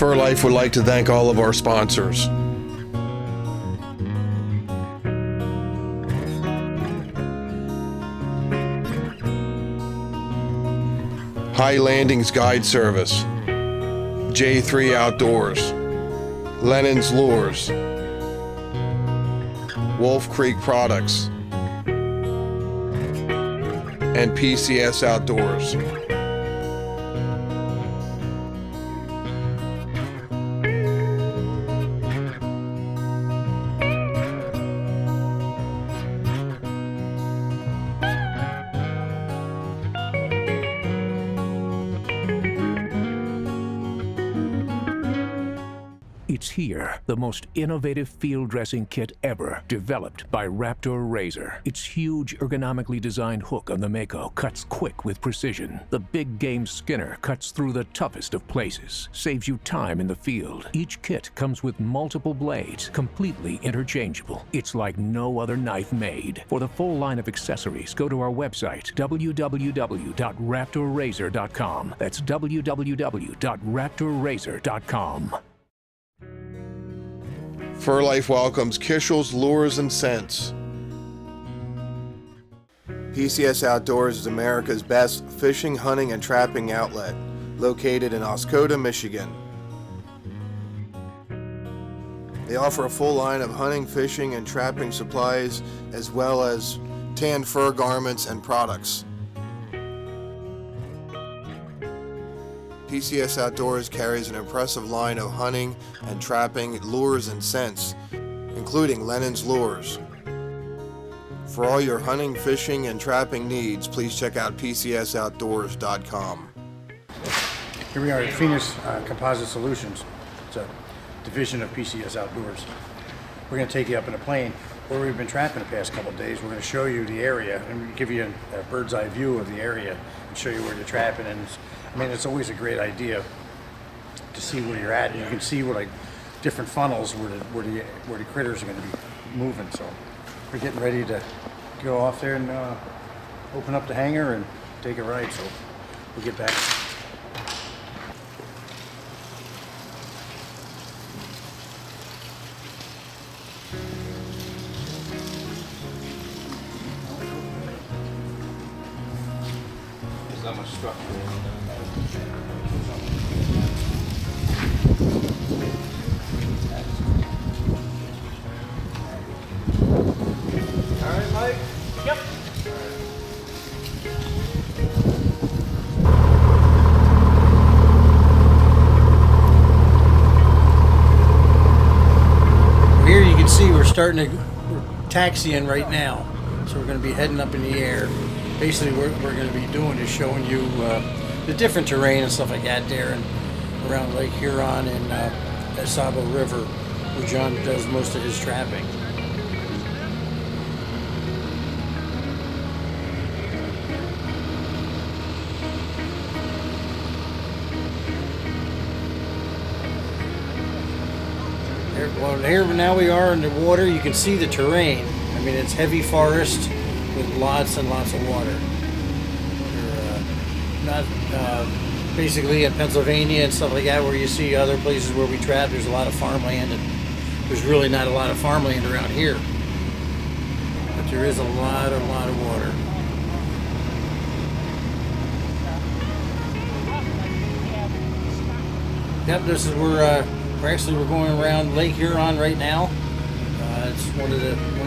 Fur Life would like to thank all of our sponsors. High Landings Guide Service, J3 Outdoors, Lennon's Lures, Wolf Creek Products, and PCS Outdoors. It's here, the most innovative field dressing kit ever, developed by Raptor Razor. Its huge, ergonomically designed hook on the Mako cuts quick with precision. The big game Skinner cuts through the toughest of places, saves you time in the field. Each kit comes with multiple blades, completely interchangeable. It's like no other knife made. For the full line of accessories, go to our website, www.raptorrazor.com. That's www.raptorrazor.com. Fur Life welcomes Kishel's Lures and Scents. PCS Outdoors is America's best fishing, hunting, and trapping outlet, located in Oscoda, Michigan. They offer a full line of hunting, fishing, and trapping supplies, as well as tanned fur garments and products. PCS Outdoors carries an impressive line of hunting and trapping lures and scents, including Lennon's Lures. For all your hunting, fishing, and trapping needs, please check out PCSOutdoors.com. Here we are at Phoenix Composite Solutions. It's a division of PCS Outdoors. We're going to take you up in a plane where we've been trapping the past couple of days. We're going to show you the area and give you a bird's eye view of the area and show you where you're trapping. And it's always a great idea to see where you're at, and you can see like different funnels where the critters are going to be moving. So we're getting ready to go off there and open up the hangar and take a ride. So we'll get back. There's not much structure. All right, Mike? Yep. Here you can see we're taxiing right now. So we're going to be heading up in the air. Basically what we're going to be doing is showing you the different terrain and stuff like that there and around Lake Huron and Sabo River, where John does most of his trapping. Well, here now we are in the water. You can see the terrain. I mean, it's heavy forest with lots and lots of water. We're not basically in Pennsylvania and stuff like that, where you see other places where we trap. There's a lot of farmland, and there's really not a lot of farmland around here. But there is a lot of water. Yep, this is where we're going around Lake Huron right now. It's one of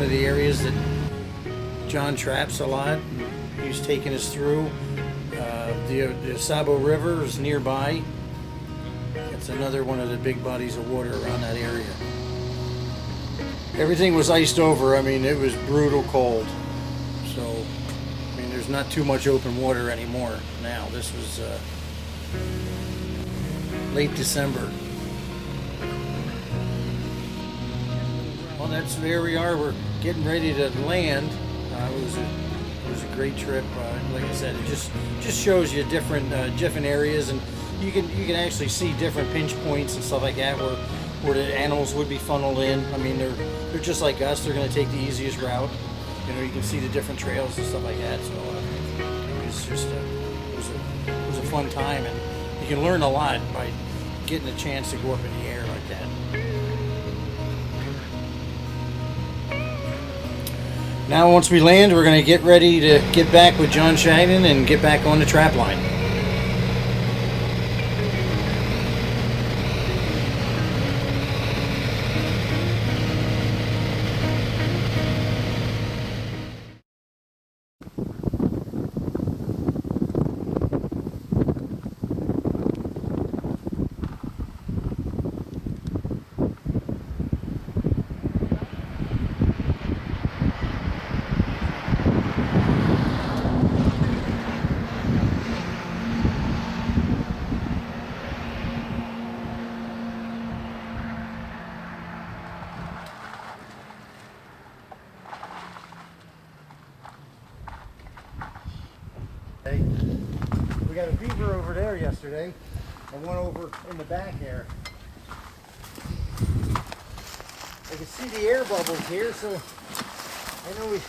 the areas that John traps a lot. He's taking us through. The Sabo River is nearby. It's another one of the big bodies of water around that area. Everything was iced over. I mean, it was brutal cold. So, I mean, there's not too much open water anymore now. This was late December. Well, that's where we are. We're getting ready to land. It was a great trip. Like I said, it just shows you different areas, and you can actually see different pinch points and stuff like that where the animals would be funneled in. I mean, they're just like us. They're going to take the easiest route. You know, you can see the different trails and stuff like that. So it was a fun time, and you can learn a lot by getting a chance to go up in the air like that. Now once we land, we're going to get ready to get back with John Shagnon and get back on the trap line. We got a beaver over there yesterday and one over in the back there. I can see the air bubbles here, so I know we...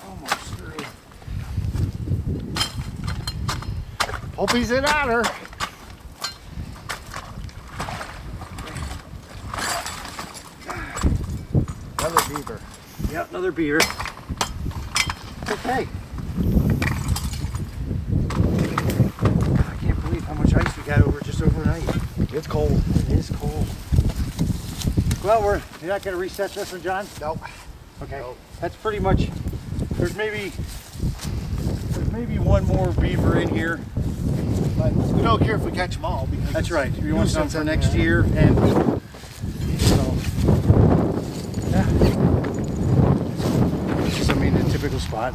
Almost through. Hope he's an otter. Another beaver. Yep, another beaver. Okay. I can't believe how much ice we got over just overnight. It's cold. It is cold. Well, you're not going to reset this one, John? Nope. Okay. Nope. That's pretty much. There's maybe one more beaver in here. But we don't care if we catch them all. Because That's right. We it's want some for nuisance next anyway. year, and so yeah. Just, I mean, the typical spot.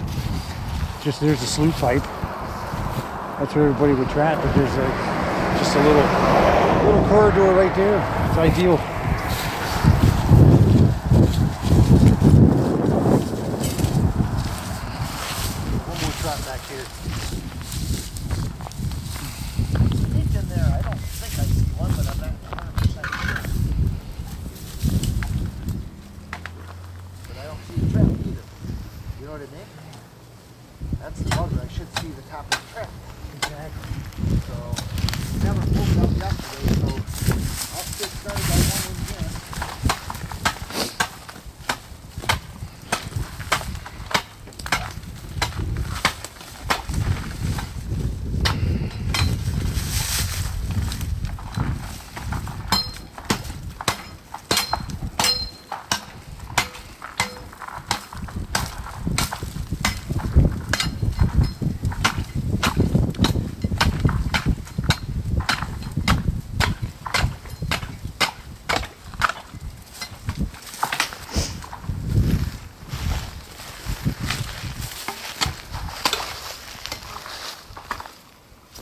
Just there's a slough pipe. That's where everybody would trap, but there's just a little corridor right there. It's ideal. One more trap back here. Sneaked in there. I don't think I see one, but I'm not 100% sure. But I don't see the trap either. You know what I mean? That's the bugger. I should see the top of the trap. Exactly. So, never pulled it up yesterday, so I'll get started by one again.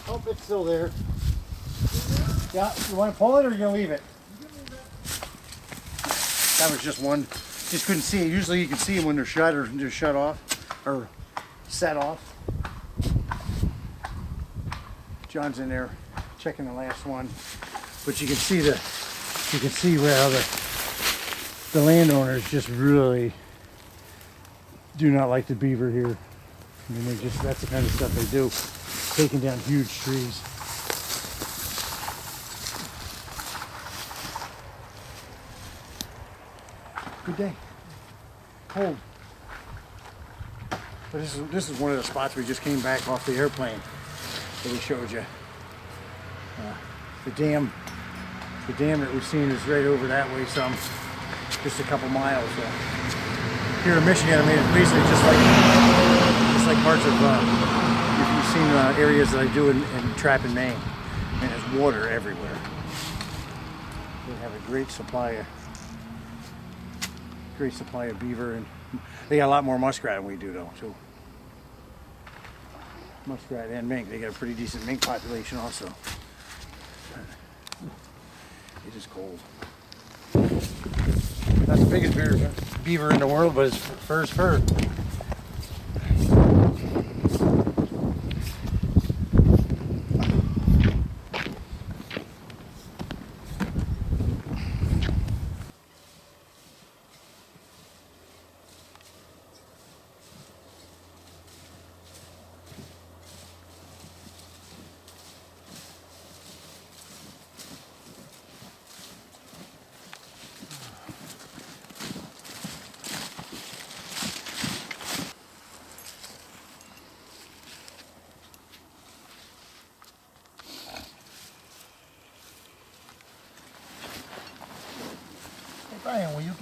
Hope it's still there. Yeah, you want to pull it or you gonna leave it? That was just one. Just couldn't see it. Usually you can see them when they're shut or they're shut off or set off. John's in there checking the last one, but you can see where the landowners just really do not like the beaver here. I mean, that's the kind of stuff they do. Taking down huge trees. Good day. Cold. But this is one of the spots we just came back off the airplane that we showed you. The dam that we've seen is right over that way some, just a couple miles. Here in Michigan, I mean, it's basically just like parts of. You've seen areas that I do in trap in Maine, and there's water everywhere. They have a great supply of beaver, and they got a lot more muskrat than we do, though. So muskrat and mink, they got a pretty decent mink population also. It is cold. Not the biggest beaver in the world, but it's fur is fur.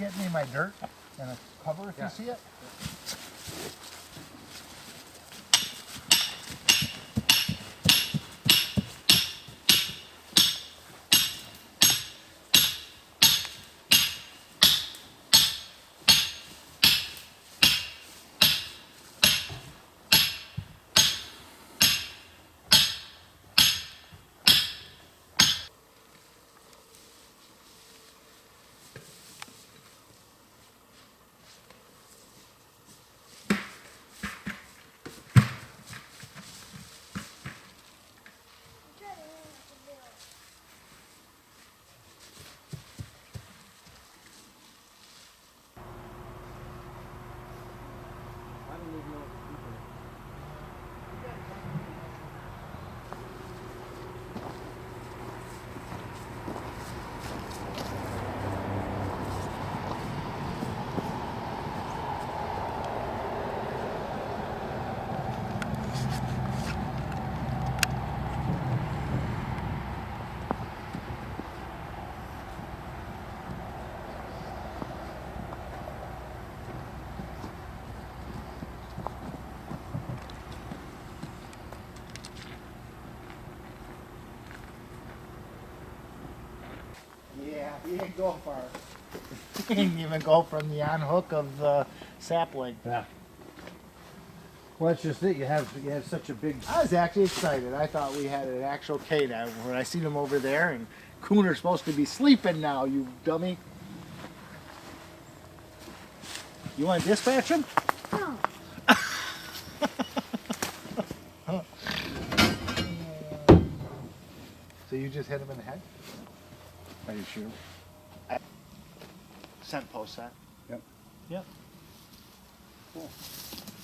get me my dirt and a cover if you see it? Yeah, he didn't go far. He didn't even go from the on hook of the sapling. Yeah. Well, that's just it. You have such a big. I was actually excited. I thought we had an actual canine when I seen him over there, and Coon are supposed to be sleeping now, you dummy. You want to dispatch him? No. So you just hit him in the head? Are you sure? Scent post that. Yep. Yep. Cool.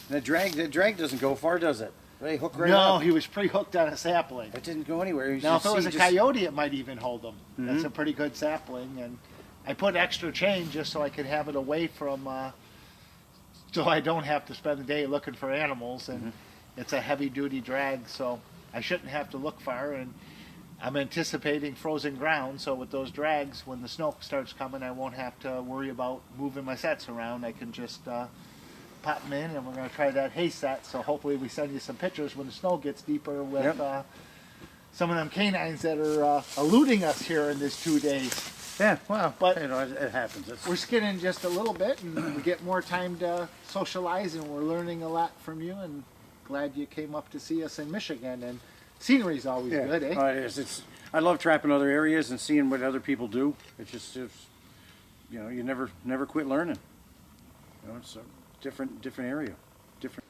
The drag doesn't go far, does it? They hook right No, up. he was pre-hooked on a sapling. It didn't go anywhere. Now, if it was a coyote, it might even hold him. That's Mhm. a pretty good sapling, and I put extra chain just so I could have it away from, so I don't have to spend the day looking for animals, and it's a heavy-duty drag, so I shouldn't have to look far, and I'm anticipating frozen ground, so with those drags, when the snow starts coming, I won't have to worry about moving my sets around. I can just pop them in, and we're going to try that hay set, so hopefully we send you some pictures when the snow gets deeper with some of them canines that are eluding us here in this 2 days. Yeah, well, But- you know, it happens. It's, We're skinning just a little bit, and we get more time to socialize, and we're learning a lot from you, and glad you came up to see us in Michigan, and scenery's always yeah, good, eh? it is. It's. I love trapping other areas and seeing what other people do. It's, you know, you never quit learning. You know, it's a different area, different.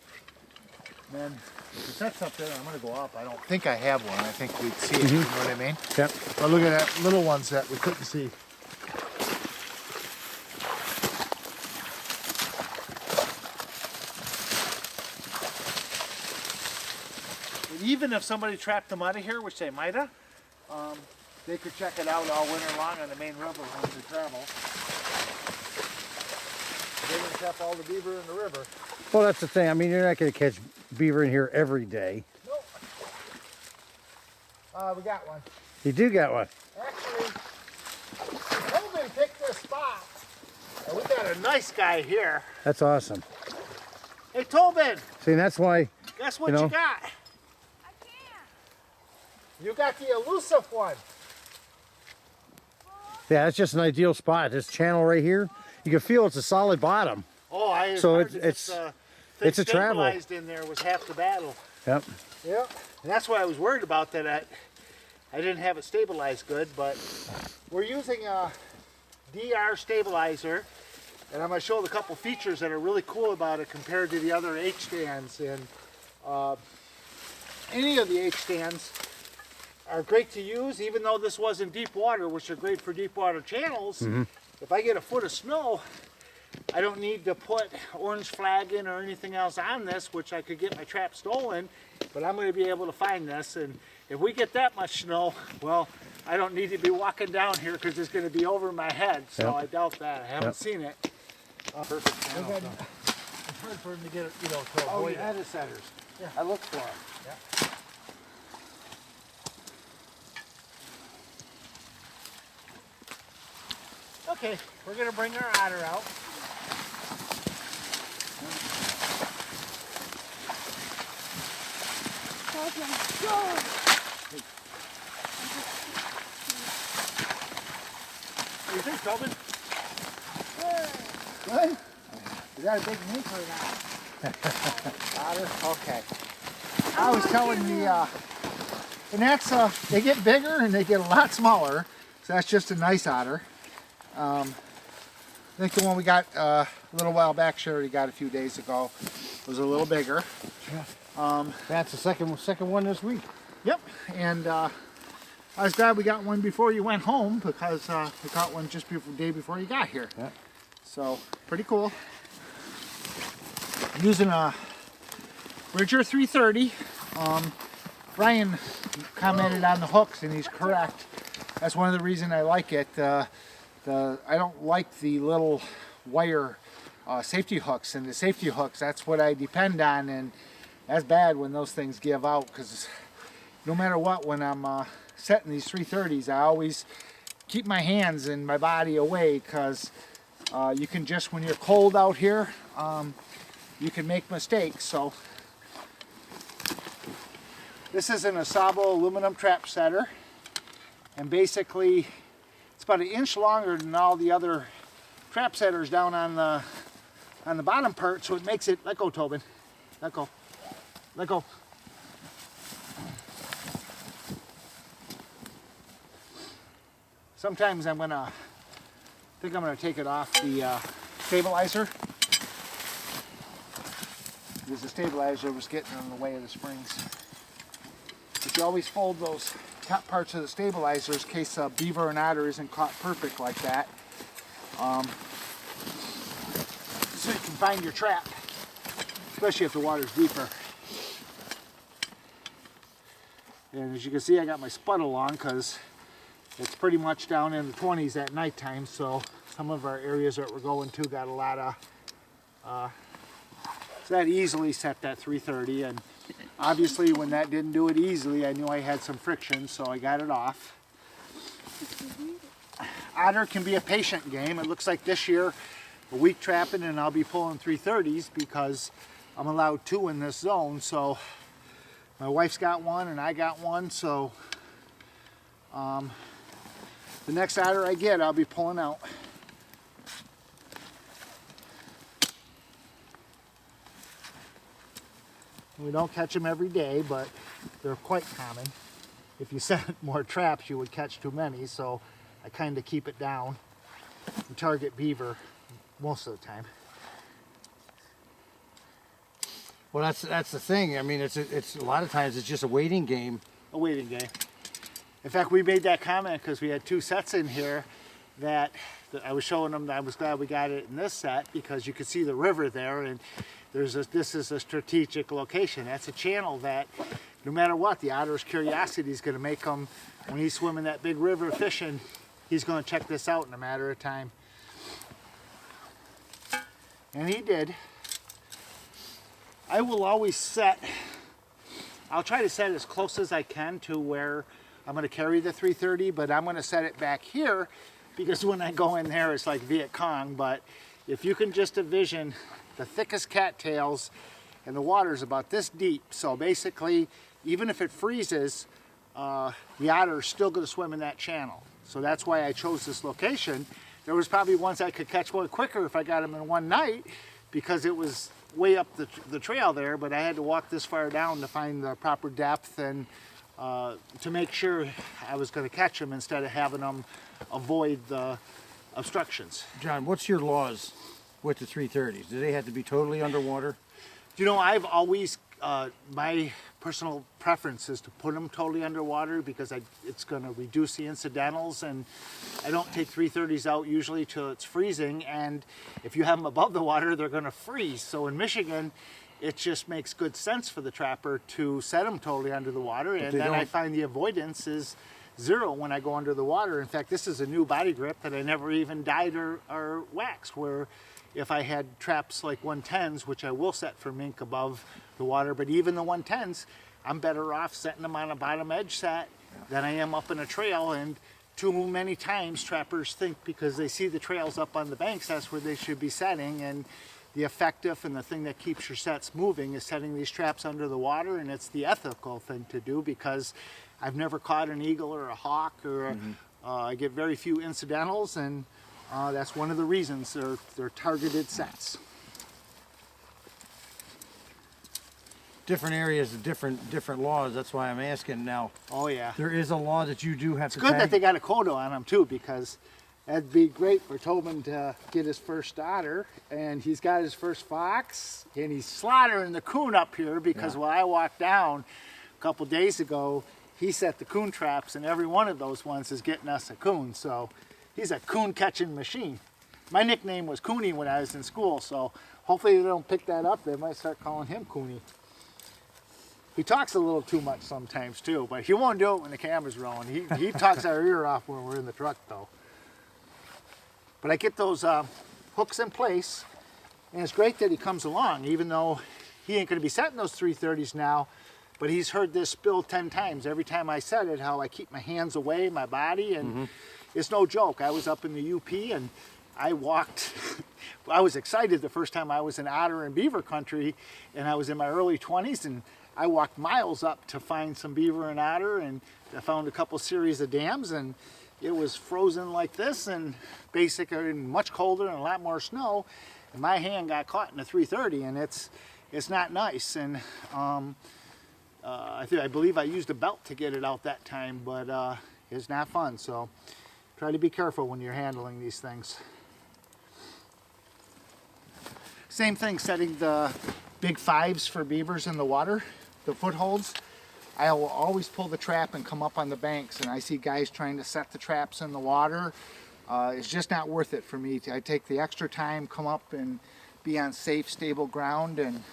Man, if the set's up there, I'm going to go up. I don't think I have one. I think we'd see it, you know what I mean? Yep. But look at that little ones that we couldn't see. And even if somebody trapped them out of here, which they might have, they could check it out all winter long on the main river when they travel. They didn't trap all the beaver in the river. Well, that's the thing. I mean, you're not going to catch beaver in here every day. Nope. We got one. You do got one. Actually, Tobin picked this spot. And we got a nice guy here. That's awesome. Hey, Tobin, See, that's why. guess what You know? you got? I can't. You got the elusive one. Yeah, that's just an ideal spot. This channel right here, you can feel it's a solid bottom. Oh, I So heard it's thing it's a travel. stabilized in there was half the battle. Yep. Yeah. And that's why I was worried about that. I didn't have it stabilized good, but we're using a DR stabilizer, and I'm going to show a couple features that are really cool about it compared to the other H stands. And any of the H stands are great to use, even though this wasn't deep water, which are great for deep water channels. If I get a foot of snow, I don't need to put orange flag in or anything else on this, which I could get my trap stolen, but I'm going to be able to find this. And if we get that much snow, well, I don't need to be walking down here because it's going to be over my head. So Yep. I doubt that. I haven't Yep. seen it. Perfect channel. It's hard for him to get it, to avoid it. the setters. Yeah. I looked for them. Yeah. Okay, we're gonna bring our otter out. What do you think, Tobin? Good. Is that a big mink or not? Otter? Okay. I was telling the, and that's, they get bigger and they get a lot smaller. So that's just a nice otter. I think the one we got a little while back, Sherry got a few days ago, was a little bigger. That's the second one this week. Yep, and I was glad we got one before you went home because we caught one just before, the day before you got here. Yeah. So, pretty cool. Using a Bridger 330. Brian commented on the hooks and he's correct. That's one of the reasons I like it. I don't like the little wire safety hooks, and the safety hooks, that's what I depend on, and that's bad when those things give out, because no matter what, when I'm setting these 330s, I always keep my hands and my body away, because you can just, when you're cold out here, you can make mistakes. So this is an Asabo aluminum trap setter, and basically it's about 1 inch longer than all the other trap setters down on the bottom part, so it makes it, let go, Tobin, let go, let go. Sometimes I'm gonna take it off the stabilizer, because the stabilizer was getting in the way of the springs. But you always fold those top parts of the stabilizers in case a beaver and otter isn't caught perfect like that, so you can find your trap, especially if the water's deeper. And as you can see, I got my spud along because it's pretty much down in the 20s at nighttime, so some of our areas that we're going to got a lot of, so that easily set that 330, and obviously when that didn't do it easily, I knew I had some friction, so I got it off. Otter can be a patient game. It looks like this year, a week trapping and I'll be pulling 330s because I'm allowed 2 in this zone, so my wife's got one and I got one, so the next otter I get, I'll be pulling out. We don't catch them every day, but they're quite common. If you set more traps, you would catch too many, so I kind of keep it down and target beaver most of the time. Well, that's the thing. I mean, it's a lot of times it's just a waiting game. A waiting game. In fact, we made that comment because we had 2 sets in here that I was showing them that I was glad we got it in this set because you could see the river there, and this is a strategic location. That's a channel that no matter what, the otter's curiosity is going to make him, when he's swimming that big river fishing, he's going to check this out in a matter of time. And he did. I will always set, I'll try to set as close as I can to where I'm going to carry the 330, but I'm going to set it back here because when I go in there, it's like Viet Cong. But if you can just envision the thickest cattails, and the water's about this deep, so basically, even if it freezes, the otter's still going to swim in that channel. So that's why I chose this location. There was probably ones I could catch more quicker if I got them in one night, because it was way up the trail there, but I had to walk this far down to find the proper depth and to make sure I was going to catch them instead of having them avoid the obstructions. John, what's your laws with the 330s? Do they have to be totally underwater? You know, I've always, my personal preference is to put them totally underwater because it's going to reduce the incidentals, and I don't take 330s out usually till it's freezing, and if you have them above the water, they're going to freeze. So in Michigan, it just makes good sense for the trapper to set them totally under the water, and then I find the avoidance is 0 when I go under the water. In fact, this is a new body grip that I never even dyed or waxed, where if I had traps like 110s, which I will set for mink above the water, but even the 110s, I'm better off setting them on a bottom edge set than I am up in a trail, and too many times trappers think because they see the trails up on the banks, that's where they should be setting, and the effective and the thing that keeps your sets moving is setting these traps under the water, and it's the ethical thing to do because I've never caught an eagle or a hawk, or I get very few incidentals, and that's one of the reasons they're targeted sets. Different areas, different laws. That's why I'm asking now. Oh yeah. There is a law that you do have to Good tag. that they got a quota on them too, because that'd be great for Tobin to get his first otter, and he's got his first fox, and he's slaughtering the coon up here because when I walked down a couple days ago, he set the coon traps, and every one of those ones is getting us a coon. So he's a coon catching machine. My nickname was Cooney when I was in school, so hopefully they don't pick that up. They might start calling him Cooney. He talks a little too much sometimes too, but he won't do it when the camera's rolling. He talks our ear off when we're in the truck though. But I get those hooks in place, and it's great that he comes along, even though he ain't gonna be setting those 330s now, but he's heard this spill 10 times. Every time I set it, how I keep my hands away, my body, and it's no joke. I was up in the UP and I walked, I was excited the first time I was in otter and beaver country, and I was in my early 20s, and I walked miles up to find some beaver and otter, and I found a couple series of dams, and it was frozen like this, and basically much colder and a lot more snow, and my hand got caught in a 330, and it's not nice. And I believe I used a belt to get it out that time, but it's not fun. So try to be careful when you're handling these things. Same thing, setting the big 5s for beavers in the water, the footholds. I will always pull the trap and come up on the banks, and I see guys trying to set the traps in the water. It's just not worth it for me. I take the extra time, come up and be on safe, stable ground, and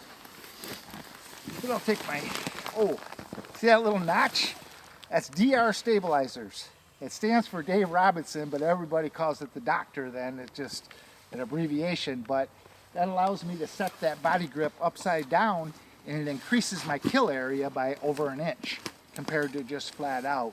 I'll take my, see that little notch? That's DR stabilizers. It stands for Dave Robinson, but everybody calls it the doctor then. It's just an abbreviation, but that allows me to set that body grip upside down, and it increases my kill area by over an inch compared to just flat out.